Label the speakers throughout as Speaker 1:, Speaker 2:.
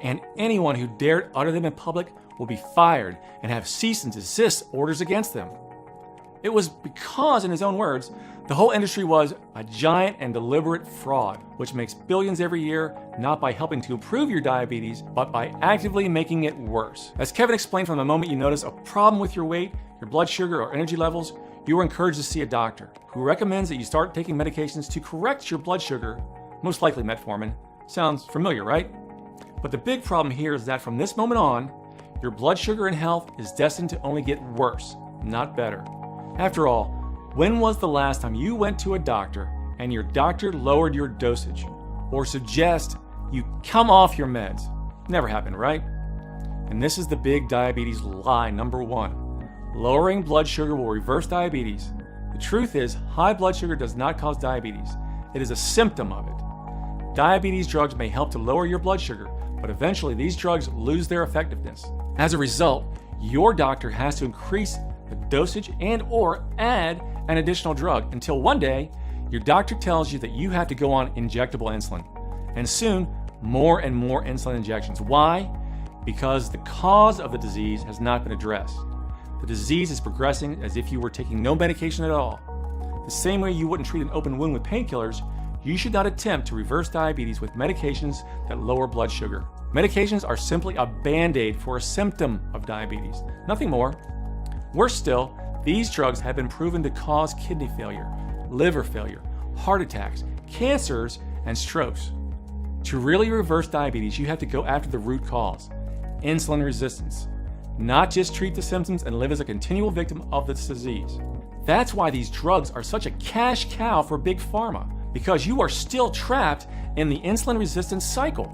Speaker 1: and anyone who dared utter them in public will be fired and have cease and desist orders against them. It was because, in his own words, the whole industry was a giant and deliberate fraud, which makes billions every year, not by helping to improve your diabetes, but by actively making it worse. As Kevin explained, from the moment you notice a problem with your weight, your blood sugar, or energy levels, you are encouraged to see a doctor who recommends that you start taking medications to correct your blood sugar, most likely metformin. Sounds familiar, right? But the big problem here is that from this moment on, your blood sugar and health is destined to only get worse, not better. After all, when was the last time you went to a doctor and your doctor lowered your dosage or suggest you come off your meds? Never happened, right? And this is the big diabetes lie number one. Lowering blood sugar will reverse diabetes. The truth is, high blood sugar does not cause diabetes. It is a symptom of it. Diabetes drugs may help to lower your blood sugar, but eventually these drugs lose their effectiveness. As a result, your doctor has to increase the dosage and or add an additional drug until one day your doctor tells you that you have to go on injectable insulin, and soon more and more insulin injections. Why? Because the cause of the disease has not been addressed. The disease is progressing as if you were taking no medication at all. The same way you wouldn't treat an open wound with painkillers, you should not attempt to reverse diabetes with medications that lower blood sugar. Medications are simply a band-aid for a symptom of diabetes, nothing more. Worse still, these drugs have been proven to cause kidney failure, liver failure, heart attacks, cancers, and strokes. To really reverse diabetes, you have to go after the root cause, insulin resistance, not just treat the symptoms and live as a continual victim of this disease. That's why these drugs are such a cash cow for Big Pharma, because you are still trapped in the insulin resistance cycle.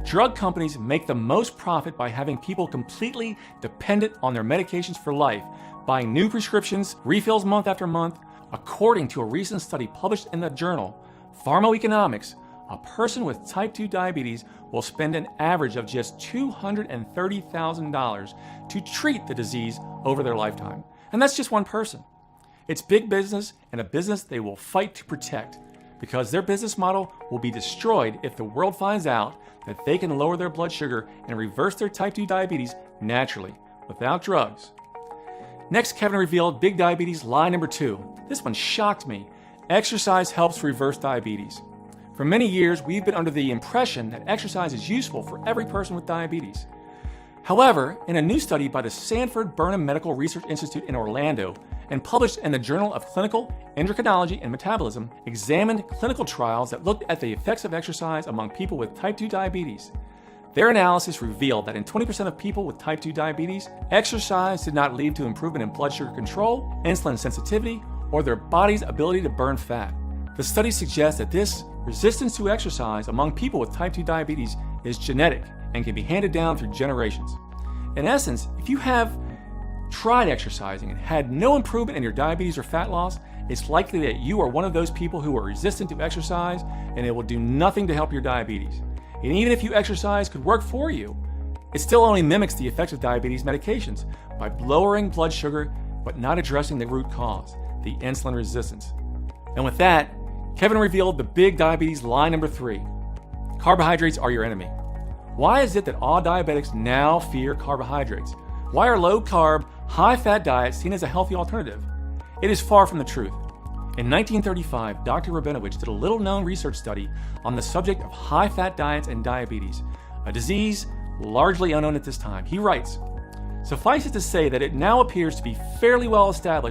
Speaker 1: Drug companies make the most profit by having people completely dependent on their medications for life, buying new prescriptions, refills month after month. According to a recent study published in the journal Pharmacoeconomics, a person with type 2 diabetes will spend an average of just $230,000 to treat the disease over their lifetime. And that's just one person. It's big business, and a business they will fight to protect, because their business model will be destroyed if the world finds out that they can lower their blood sugar and reverse their type 2 diabetes naturally, without drugs. Next, Kevin revealed big diabetes lie number 2. This one shocked me. Exercise helps reverse diabetes. For many years, we've been under the impression that exercise is useful for every person with diabetes. However, in a new study by the Sanford Burnham Medical Research Institute in Orlando and published in the Journal of Clinical Endocrinology and Metabolism, examined clinical trials that looked at the effects of exercise among people with type 2 diabetes. Their analysis revealed that in 20% of people with type 2 diabetes, exercise did not lead to improvement in blood sugar control, insulin sensitivity, or their body's ability to burn fat. The study suggests that this resistance to exercise among people with type 2 diabetes is genetic and can be handed down through generations. In essence, if you have tried exercising and had no improvement in your diabetes or fat loss, it's likely that you are one of those people who are resistant to exercise, and it will do nothing to help your diabetes. And even if you exercise could work for you, it still only mimics the effects of diabetes medications by lowering blood sugar but not addressing the root cause, the insulin resistance. And with that, Kevin revealed the big diabetes lie number 3. Carbohydrates are your enemy. Why is it that all diabetics now fear carbohydrates? Why are low-carb, high-fat diets seen as a healthy alternative? It is far from the truth. In 1935, Dr. Rabinovich did a little-known research study on the subject of high-fat diets and diabetes, a disease largely unknown at this time. He writes, "Suffice it to say that it now appears to be fairly well established